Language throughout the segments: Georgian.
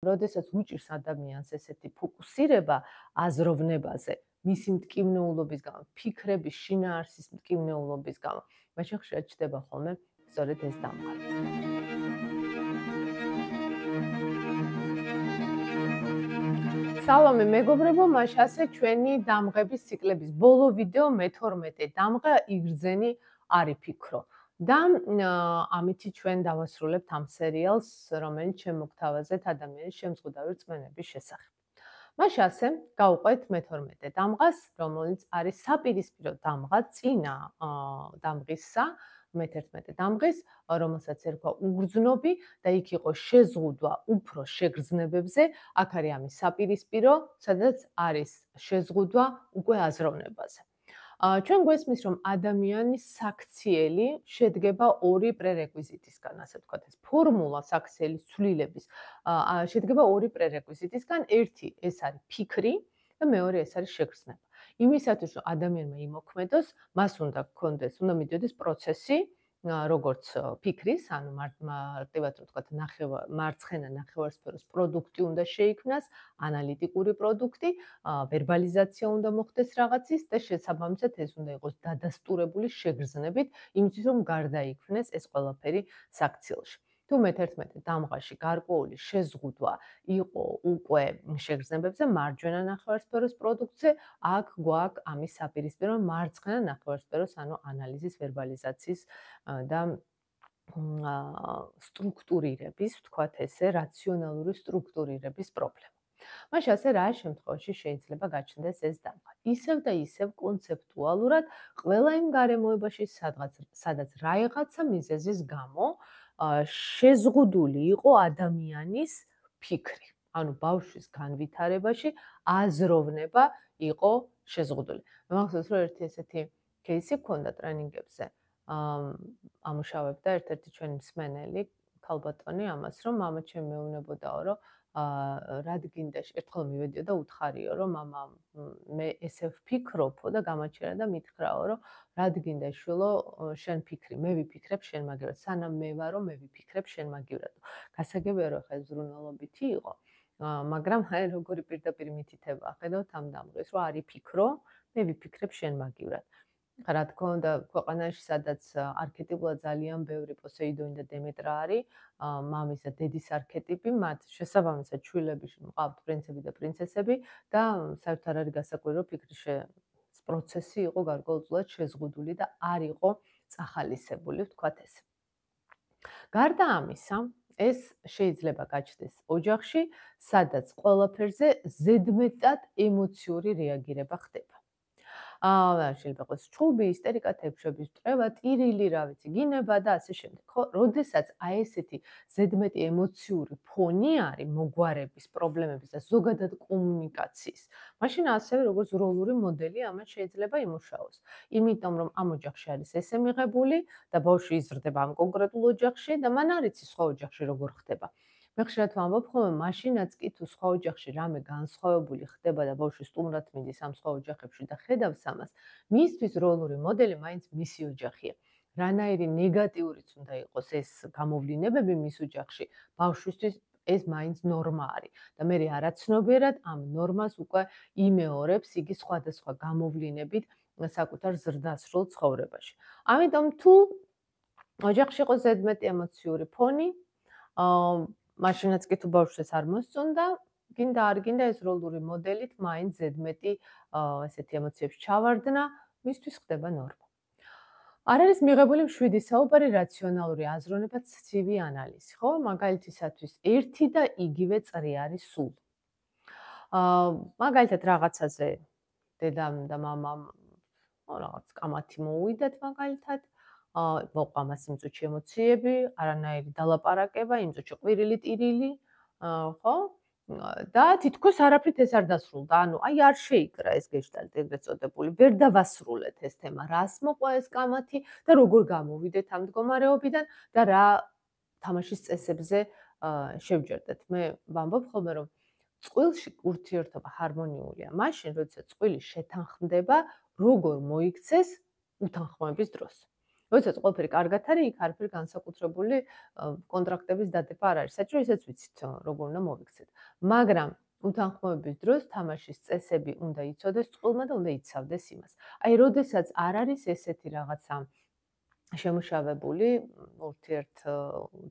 როდესაც უჭირს ადამიანს ესეთი ფოკუსირება აზროვნებაზე, მისი მტკივნეულობის გამო, ფიქრების შინაარსის მტკივნეულობის გამო, მაშინ ხშირად ჩდება ხოლმე სწორედ ეს დამღა. სალამე მეგობრებო, მაშ ასე ჩვენი დამღების ციკლების ბოლო ვიდეო მე-12 დამღა იგრძენი არიფიქრო. და ამითი ჩვენ დავასრულებთ ამ სერიალს, რომელიც შემოგთავაზეთ ადამიანის შემზღუდავი რწმენების შესახებ. მაშ ასე გავყვეთ მე-12 დამღას, რომელიც არის საპირისპირო დამღა წინა დამღისა, მე-11 დამღის, რომელსაც ერქვა უგრძნობი და იქ იყო შეზღუდვა უფრო შეგრძნებებზე, აქ არის ამის საპირისპირო, სადაც არის შეზღუდვა უკვე აზროვნებაზე. ჩვენ გვესმის, რომ ადამიანის საქციელი შედგება ორი პრერეკვიზიტისგან, ასე ვთქვათ, ეს ფორმულა საქციელის ცვლილების შედგება ორი პრერეკვიზიტისგან, ერთი ეს არის ფიქრი და მეორე ეს არის შეგრძნება. იმისათვის, რომ ადამიანმა იმოქმედოს, მას უნდა მიდიოდეს პროცესი, როგორც ფიქრის, ანუ მარტივად რომ ვთქვათ, მარცხენა ნახევარსფეროს პროდუქტი უნდა შეიქმნას, ანალიტიკური პროდუქტი, ვერბალიზაცია უნდა მოხდეს რაღაცის და შესაბამისად ეს უნდა იყოს დადასტურებული შეგრძნებით, იმისთვის რომ გარდაიქმნეს ეს ყველაფერი საქციელში. თუ მე-11 დამღაში გარკვეული შეზღუდვა იყო უკვე შეგრძნებებზე მარჯვენა ნახევარსფეროს პროდუქტზე, აქ გვაქვს ამის საპირისპირო მარცხენა ნახევარსფეროს, ანუ ანალიზის, ვერბალიზაციის და სტრუქტურირების, ვთქვათ ესე, რაციონალური სტრუქტურირების პრობლემა. მაშ ასე რა შემთხვევაში შეიძლება გაჩნდეს ეს დამღა? ისევ და ისევ კონცეპტუალურად ყველა იმ გარემოებაში, სადაც რაღაცა მიზეზის გამო შეზღუდული იყო ადამიანის ფიქრი. ანუ ბავშვის განვითარებაში აზროვნება იყო შეზღუდული. მახსოვს, რომ ერთი ესეთი кейსი გქონდა ტრენინგებზე. ამუშავებდა ერთ-ერთი ჩვენი მსმენელი, ქალბატონი ამას, რომ მამა ჩემი მეუბნებოდაო, რომ რადგინდა ერთხელ მივედიო და უთხარიო, რომ მამა მე ესე ვფიქრობო და გამაჩერა და მითხრაო, რომ რადგინდა შვილო შენ ფიქრი, მე ვიფიქრებ შენ მაგივრად, სანამ მე ვარო, მე ვიფიქრებ შენ მაგივრად. გასაგებია რომ ხა ზრუნველობითი იყო, მაგრამ აი როგორი პირდაპირ მითითება ხედავთ ამ დამღეს, რომ არი ფიქრო, მე ვიფიქრებ შენ მაგივრად. რა თქმა უნდა, ქვეყანაში, სადაც არქეტიპულად ძალიან ბევრი პოსეიდონი და დემეტრა არის, მამის და დედის არქეტიპი, მათ შესაბამისად შვილები მყავთ პრინცები და პრინცესები და საერთოდ არ არის გასაკვირი, რომ ფიქრის პროცესი იყო გარკვეულწილად შეზღუდული და არ იყო წახალისებული, ვთქვათ ესე. გარდა ამისა, ეს შეიძლება გაჩნდეს ოჯახში, სადაც ყველაფერზე ზედმეტად ემოციური რეაგირება ხდება. შეიძლება იყოს ჩხუბი, ისტერიკა, თეფშების წრევა, ტირილი, რა ვიცი, გინება და ასე შემდეგ. ხო, როდესაც აი ესეთი ზედმეტი ემოციური ფონი არის მოგვარების, პრობლემების და ზოგადად კომუნიკაციის, მაშინ ასევე როგორც როლური მოდელი ამას შეიძლება იმუშაოს. იმიტომ რომ ამ ოჯახში არის ესე მიღებული და ბავშვი იზრდება ამ კონკრეტულ ოჯახში და მან არ იცის სხვა ოჯახში როგორ ხდება. მე ხშირად ვამბობ ხოლმე, მაშინაც კი თუ სხვა ოჯახში რამე განსხვავებული ხდება და ბავშვი სტუმრად მიდის ამ სხვა ოჯახებში და ხედავს ამას, მისთვის როლური მოდელი მაინც მისი ოჯახია. რანაირი ნეგატიურიც უნდა იყოს ეს გამოვლინებები მის ოჯახში, ბავშვისთვის ეს მაინც ნორმა არის და მე არაცნობიერად ამ ნორმას უკვე იმეორებს იგი სხვადასხვა გამოვლინებით საკუთარ ზრდასრულ ცხოვრებაში. ამიტომ თუ ოჯახში იყო ზედმეტი ემოციური ფონი, მაშინაც კი თუ ბავშვს არ მოსწონდა, გინდა არ გინდა ეს როლური მოდელით მაინც ზედმეტი ესეთი ემოციებში ჩავარდნა, მისთვის ხდება ნორმა. არ არის მიღებული მშვიდი საუბარი, რაციონალური აზროვნება, ცივი ანალიზი, ხო? მაგალითისათვის ერთი და იგივე წრი არის სულ. მაგალითად რაღაცაზე დედამ და მამამ რაღაც კამათი მოუვიდათ მაგალითად, მოყვა მას იმ წუთში ემოციები, არანაირი დალაპარაკება, იმ წუთში ყვირილი ტირილი, ხო? და თითქოს არაფრით ეს არ დასრულდა. ანუ აი არ შეიკრა ეს გეშტალტი ეგრეთ წოდებული. ვერ დავასრულეთ ეს თემა, რას მოყვა ეს კამათი და როგორ გამოვიდეთ ამ მდგომარეობიდან და რა თამაშის წესებზე შევჯერდეთ. მე ვამბობ ხოლმე, რომ წყვილში ურთიერთობა ჰარმონიულია მაშინ, როდესაც წყვილი შეთანხმდება, როგორ მოიქცეს უთანხმოების დროს. როდესაც ყველაფერი კარგად არის, იქ არაფერი განსაკუთრებული კონტრაქტების დადება არ არის საჭირო, ისეც ვიცით როგორ უნდა მოვიქცეთ. მაგრამ უთანხმოების დროს თამაშის წესები უნდა იცოდეს წყვილმა და უნდა იცავდეს იმას. აი, როდესაც არ არის ესეთი რაღაცა შემუშავებული ურთიერთ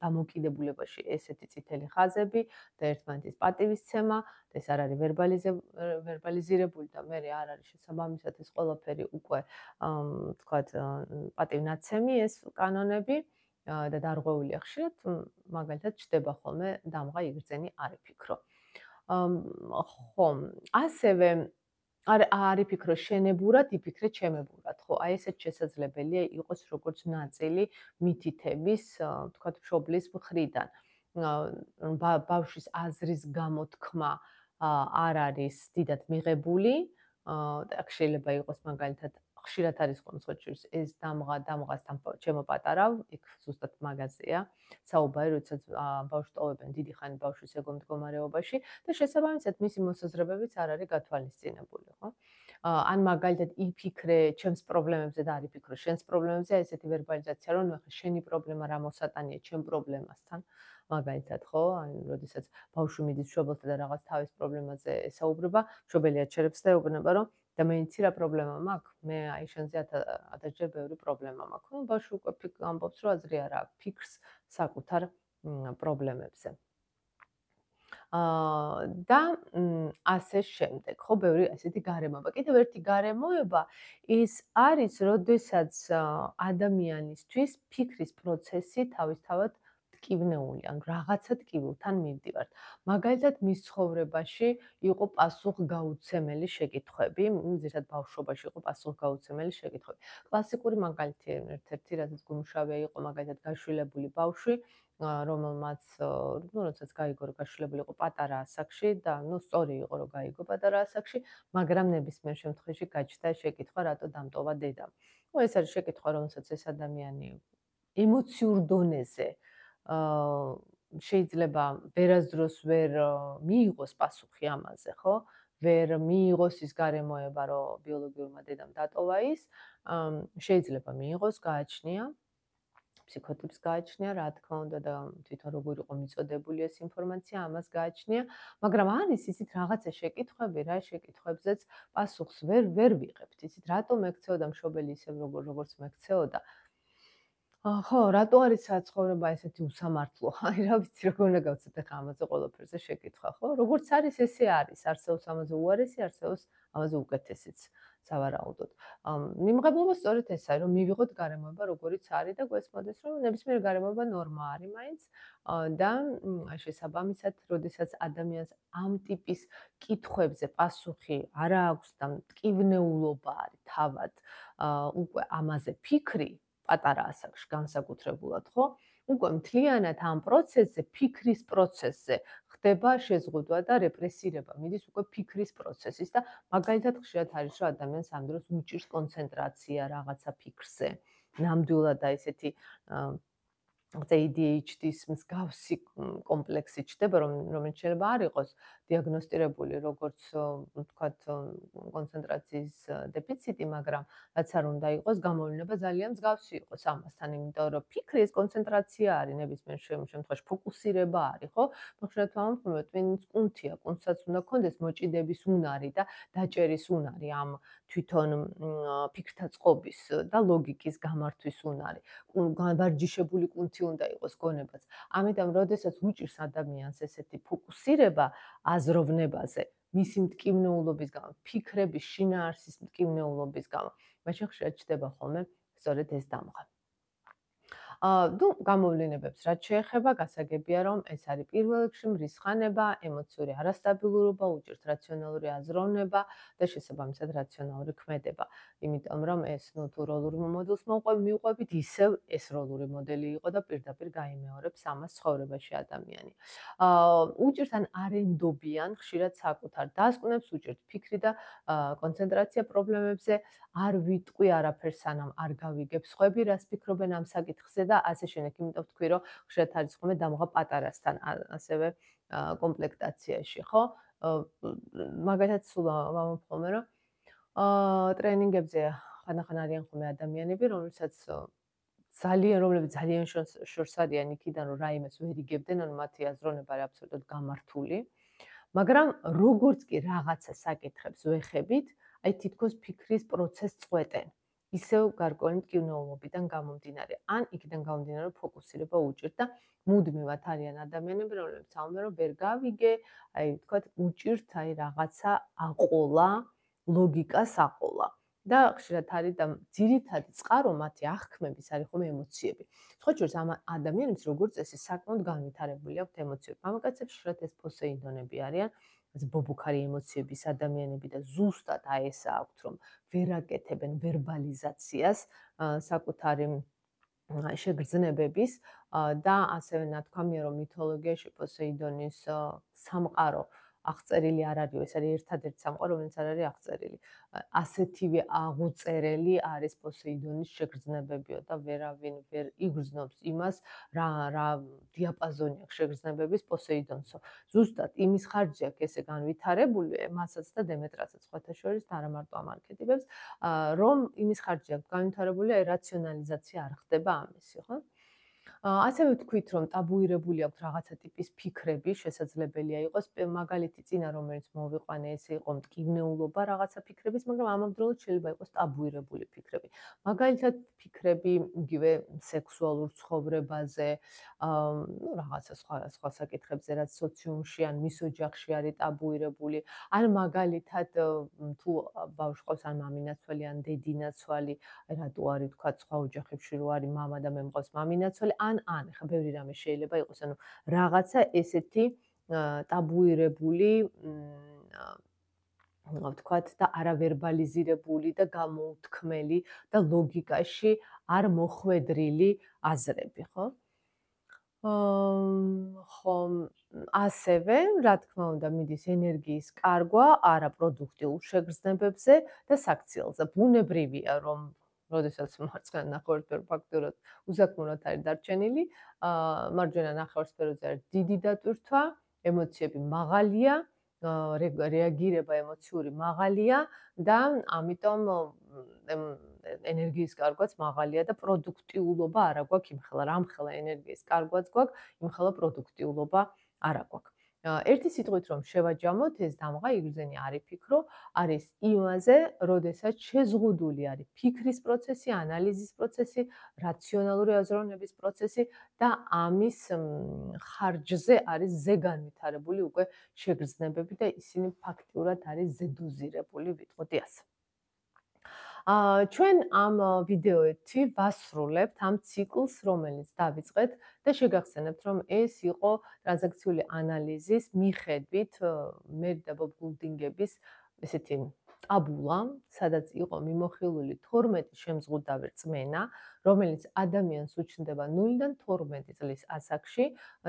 დამოკიდებულებაში ესეთი წითელი ხაზები და ერთმანეთის პატივისცემა და ეს არ არის ვერბალიზირებული და მე არ არის შესაბამისად ეს ყველაფერი უკვე თქვათ პატივნაცემი ეს კანონები და დარღვეულია ხშირად მაგალითად ჩდება ხოლმე დამღა იგრძენი არ იფიქრო. ხო, ასევე არ იფიქრო შენებურად, იფიქრე ჩემებურად, ხო? აი ესეც შესაძლებელია იყოს როგორც ნაწილი მითითების, თქვათ, მშობლის მხრიდან. ბავშვის აზრის გამოთქმა არ არის დიდად მიღებული. აქ შეიძლება იყოს მაგალითად ხშირად არის ხოლმე სხვაჩვენს ეს დამღასთან ჩემო პატარავ, იქ ზუსტად მაგაზია. საუბარი, როდესაც ბავშვს ტოვებენ დიდი ხანი ბავშვის ეგო მდგომარეობაში და შესაბამისად მისი მოსაზრებებიც არ არის გათვალისწინებული, ხო? ან მაგალითად იფიქრე ჩემს პრობლემებზე და არ იფიქრო შენს პრობლემებზე, ესეთი ვერბალიზაცია, რომ ნახე შენი პრობლემა რა მოსატანია ჩემ პრობლემასთან. მაგალითად, ხო? ან როდესაც ბავშვი მიდის მშობელთან და რაღაც თავის პრობლემაზე ესაუბრება, მშობელი აჩერებს და ეუბნება, რომ და მე იცი რა პრობლემა მაქვს? მე აი შენზე 1000-ჯერ ბევრი პრობლემა მაქვს. ნუ ბავშვი უკვე ამბობს, რომ აზრი არ აქვს, ფიქრს საკუთარ პრობლემებზე. და ასე შემდეგ. ხო, ბევრი ასეთი გარემოება. კიდევ ერთი გარემოება ის არის, როდესაც ადამიანისთვის ფიქრის პროცესი თავისთავად ტკივნეული, ან რაღაცა ტკივილთან მივდივართ. მაგალითად, მის ცხოვრებაში იყო პასუხგაუცემელი შეკითხვები, ზოგადად ბავშვობაში იყო პასუხგაუცემელი შეკითხვები. კლასიკური მაგალითი ერთ-ერთი, რაც გულმშავე იყო, მაგალითად, გაშვილებული ბავშვი, რომელმაც როდესაც გაიგო რომ გაშვილებული იყო პატარა ასაკში და სწორი იყო რომ გაიგო პატარა ასაკში, მაგრამ ნებისმიერ შემთხვევაში გაჩნდა შეკითხვა რატო დამტოვა დედამ. ეს არის შეკითხვა, რომელსაც ეს ადამიანი ემოციურ დონეზე შეიძლება ვერასდროს ვერ მიიღოს პასუხი ამაზე, ხო? ვერ მიიღოს ის გარემოება, რომ ბიოლოგიურმა დედამ დატოვა ის, შეიძლება მიიღოს, გააჩნია ფსიქოტიპს გააჩნია, რა თქმა უნდა და თვითონ როგორ იყო მიწოდებული ეს ინფორმაცია, ამას გააჩნია, მაგრამ არის ისიც რაღაცა შეკითხვები, რა შეკითხვებზეც პასუხს ვერ ვიღებთ. იცით, რატომ ექცეოდა მშობელი ისევ როგორც მექცეოდა? ხო, რატო არის საცხოვრება ესეთი უსამართლო? აი, რა ვიცი, როგორ უნდა გავცეთ ახლა ამაზე ყველაფერზე შეკითხვა, ხო? როგორც არის, ესე არის. არსებობს ამაზე უარესი, არსებობს ამაზე უკეთესიც. სავარაუდოდ. მიმღებლობა სწორედ ეს არის, რომ მივიღოთ გარემოება, როგორიც არის და გვესმოდეს, რომ ნებისმიერ გარემოება ნორმა არის მაინც და შესაბამისად, როდესაც ადამიანს ამ ტიპის კითხვებზე პასუხი არ აქვს და მტკივნეულობა არის თავად უკვე ამაზე ფიქრი პატარა ასაკში განსაკუთრებულად, ხო? უკვე მთლიანად ამ პროცესზე, ფიქრის პროცესზე ხდება შეზღუდვა და რეპრესირება, მიდის უკვე ფიქრის პროცესის და მაგალითად ხშირად არის, რომ ადამიანს ამ დროს უჭირს კონცენტრაცია რაღაცა ფიქრზე. ნამდვილად და ესეთი ADHD-ის მსგავსი კომპლექსი ჩდება, რომელიც შეიძლება არ იყოს დიაგნოსტირებული როგორც ვთქვათ კონცენტრაციის დეფიციტი, მაგრამ რაც არ უნდა იყოს, გამოვლენა ძალიან მსგავსი იყოს ამასთან, იმიტომ რომ ფიქრი ეს კონცენტრაცია არის, ნებისმიერ შემთხვევაში ფოკუსირება არის, ხო? ხშირად ვამბობ, ტვინს კუნთია, კუნთსაც უნდა კონდეს მოჭიდების უნარი და დაჭერის უნარი ამ თვითონ ფიქრთა წყობის და ლოგიკის გამართვის უნარი. ვარჯიშებული კუნთი უნდა იყოს გონებაც. ამიტომ, როდესაც უჭირს ადამიანს ესეთი ფოკუსირება აზროვნებაზე, მისი მტკივნეულობის გამო, ფიქრების შინაარსის მტკივნეულობის გამო, მაშინ ხშირად ჩდება ხოლმე სწორედ ეს დამღა. ნუ გამოვლენებებს რაც შეეხება, გასაგებია რომ ეს არის პირველ რიგში მრისხანება, ემოციური არასტაბილურობა, უჭირთ რაციონალური აზროვნება და შესაბამისად რაციონალური ქმედება. იმიტომ რომ ეს თუ როლურ მოდელს მივყვებით, ისევ ეს როლური მოდელი იყო და პირდაპირ გაიმეორებს ამას ცხოვრებაში ადამიანი. უჭირთ ან არენდობიან ხშირად საკუთარ დასკვნებს, უჭირთ ფიქრი და კონცენტრაცია პრობლემებზე, არ ვიტყვი არაფერს სანამ არ გავიგებ სხვები რას ფიქრობენ ამ საკითხზე და ასე შემდეგ. იმიტომ ვთქვი, რომ ხშირად არის ხოლმე დამღა პატარასთან ასევე კომპლექტაციაში, ხო? მაგალითად სულ ვამბობ ხოლმე, რომ ტრენინგებზე ხანდახან არიან ხოლმე ადამიანები, რომელსაც რომლებიც ძალიან შორს არიან იქიდან, რომ რაიმეს ვერ იგებდნენ, ანუ მათი აზროვნება არის აბსოლუტურად გამართული. მაგრამ როგორც კი რაღაცა საკითხებს ვეხებით, აი თითქოს ფიქრის პროცესს წყვეტენ. ისევ გარკვეული მტკივნეულობიდან გამომდინარე. ან იქიდან გამომდინარე, რომ ფოკუსირება უჭირთ და მუდმივად არიან ადამიანები, რომლებიც ამბობენ, რომ ვერ გავიგე, აი თქვათ, უჭირთ აი რაღაცა აყოლა, ლოგიკას აყოლა. და ხშირად არის და ძირითადი წყარო მათი აღქმების არის ხოლმე ემოციები. სხვა შორის ამ ადამიანებს როგორც წესი საკმაოდ განვითარებული აქვთ ემოციები. მამაკაცებს ხშირად ეს პოსეიდონები არიან, ბობუქარი ემოციების ადამიანები და ზუსტად აი ეს აქვთ, რომ ვერ აკეთებენ ვერბალიზაციას საკუთარი შეგრძნებების და ასევე ნათქვამია, რომ მითოლოგიაში პოსეიდონის სამყარო აღწერილი არ არის, ეს არის ერთადერთი სამყარო, რომელიც არ არის აღწერილი. ასეთივე აღუწერელი არის პოსეიდონის შეგრძნებებიო და ვერავინ ვერ იგრძნობს იმას, რა დიაპაზონი აქვს შეგრძნებების პოსეიდონსო. ზუსტად იმის ხარჯი აქვს ესე განვითარებული, მასაც და დემეტრასაც სხვათა შორის და არა მარტო ამ არქეტიპებს, რომ იმის ხარჯი აქვს განვითარებული, აი რაციონალიზაცია არ ხდება ამისი, ხო? ასევე ვთქვით, რომ ტაბუირებული აქვს რაღაცა ტიპის ფიქრები, შესაძლებელია იყოს მაგალითი წინა რომელიც მოვიყვანე, ეს იყო მტკივნეულობა რაღაცა ფიქრების, მაგრამ ამავდროულად შეიძლება იყოს ტაბუირებული ფიქრები. მაგალითად, ფიქრები იგივე სექსუალურ ცხოვრებაზე, ნუ რაღაცა სხვა საკითხებზე, რაც სოციუმში ან მის ოჯახში არის ტაბუირებული, ან მაგალითად თუ ბავშვი ყავს ან მამინაცვალი, ან დედინაცვალი, რატო არის თქვა სხვა ოჯახებში რო არის მამა და მე მყავს მამინაცვალი, ან ხა ბევრი რამე შეიძლება იყოს, ანუ რაღაცა ესეთი ტაბუირებული ვთქვათ და არავერბალიზირებული და გამოუთქმელი და ლოგიკაში არ მოხვედრილი აზრები, ხო? ხომ ასევე, რა თქმა უნდა, მიდის ენერგიის კარგვა არაპროდუქტიულ შეგრძნებებზე და საქციელზე. ბუნებრივია, რომ როდესაც მარცხენა ნახევარსფერო ფაქტურად უსაქმურად არის დარჩენილი, მარჯვენა ნახევარსფეროზე არის დიდი დატვირთვა, ემოციები მაღალია, რეაგირება ემოციური მაღალია და ამიტომ ენერგიის კარგვაც მაღალია და პროდუქტიულობა არა გვაქვს იმხელა, რამხელა ენერგიის კარგვაც გვაქვს, იმხელა პროდუქტიულობა არა გვაქვს. ერთი სიტყვით რომ შევაჯამოთ, ეს დამღა იგრძენი არ იფიქრო, არის იმაზე, როდესაც შეზღუდული არის ფიქრის პროცესი, ანალიზის პროცესი, რაციონალური აზროვნების პროცესი და ამის ხარჯზე არის ზეგანვითარებული უკვე შეგრძნებები და ისინი ფაქტიურად არის ზედოზირებული, ვიტყოდი ასე. ჩვენ ამ ვიდეოებში ვასრულებთ ამ ციკლს, რომელიც დავიწყეთ და შეგახსენებთ, რომ ეს იყო ტრანზაქციული ანალიზის მიხედვით მერი და ბობ გულდინგების ესეთი ტაბულა, სადაც იყო მიმოხილული 12 შემზღუდავი რწმენა, რომელიც ადამიანს უჩნდება 0-დან 12 წლის ასაკში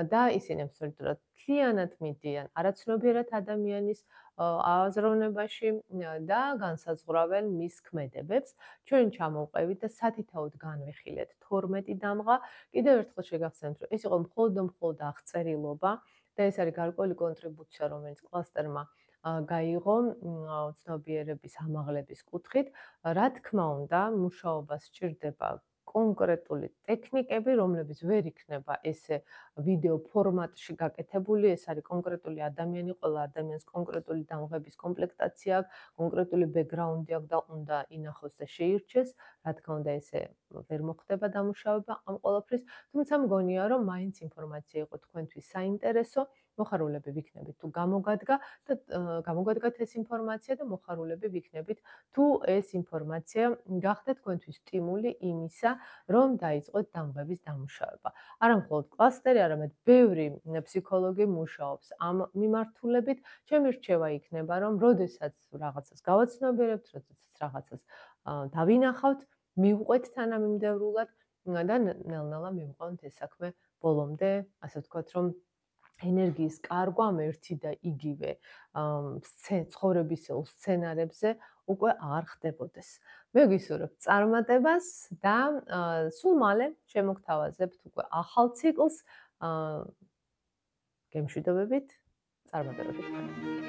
და ისინი აბსოლუტურად მთლიანად მიდიან არაცნობიერად ადამიანის აზროვნებაში და განსაზღვრავენ მის ქმედებებს. ჩვენ ჩამოვყევით და სათითაოდ განვიხილეთ 12 დამღა. კიდევ ერთხელ შეგახსენებთ, რომ ეს იყო მხოლოდ აღწერილობა და ეს არის გარკვეული კონტრიბუცია, რომელიც კლასტერმა გაიღო ცნობიერების ამაღლების კუთხით. რა თქმა უნდა, მუშაობას სჭირდება კონკრეტული ტექნიკები, რომლებიც ვერ იქნება ესე ვიდეო ფორმატში გაკეთებული, ეს არის კონკრეტული ადამიანი, ყველა ადამიანს კონკრეტული დამღების კომპლექტაცია აქვს, კონკრეტული ბექგრაუნდი აქვს და უნდა ინახოს და შეირჩეს. რა თქმა უნდა, ესე ვერ მოხდება დამუშავება ამ ყველაფრის, თუმცა მგონია, რომ მაინც ინფორმაცია იყო თქვენთვის საინტერესო. მოხარულები ვიქნებით თუ გამოგადგათ ეს ინფორმაცია და მოხარულები ვიქნებით თუ ეს ინფორმაცია გახდა თქვენთვის სტიმული იმისა, რომ დაიწყოთ დამღების დამუშავება. არა მხოლოდ კლასტერი, არამედ ბევრი ფსიქოლოგი მუშაობს ამ მიმართულებით. ჩემი რჩევა იქნება, რომ როდესაც რაღაცას გავაცნობიერებთ, როდესაც რაღაცას დავინახავთ, მივყვეთ თანამიმდევრულად და ნელ-ნელა მივყვანთ ეს საქმე ბოლომდე, ასე ვთქვათ, რომ ენერგიის კარგვა ამ ერთი და იგივე ცხოვრებისეულ სცენარებზე უკვე არ ხდებოდეს. მე გისურვებ წარმატებას და სულ მალე შემოგთავაზებთ უკვე ახალ ციკლს. გემშვიდობებით, წარმატებებით.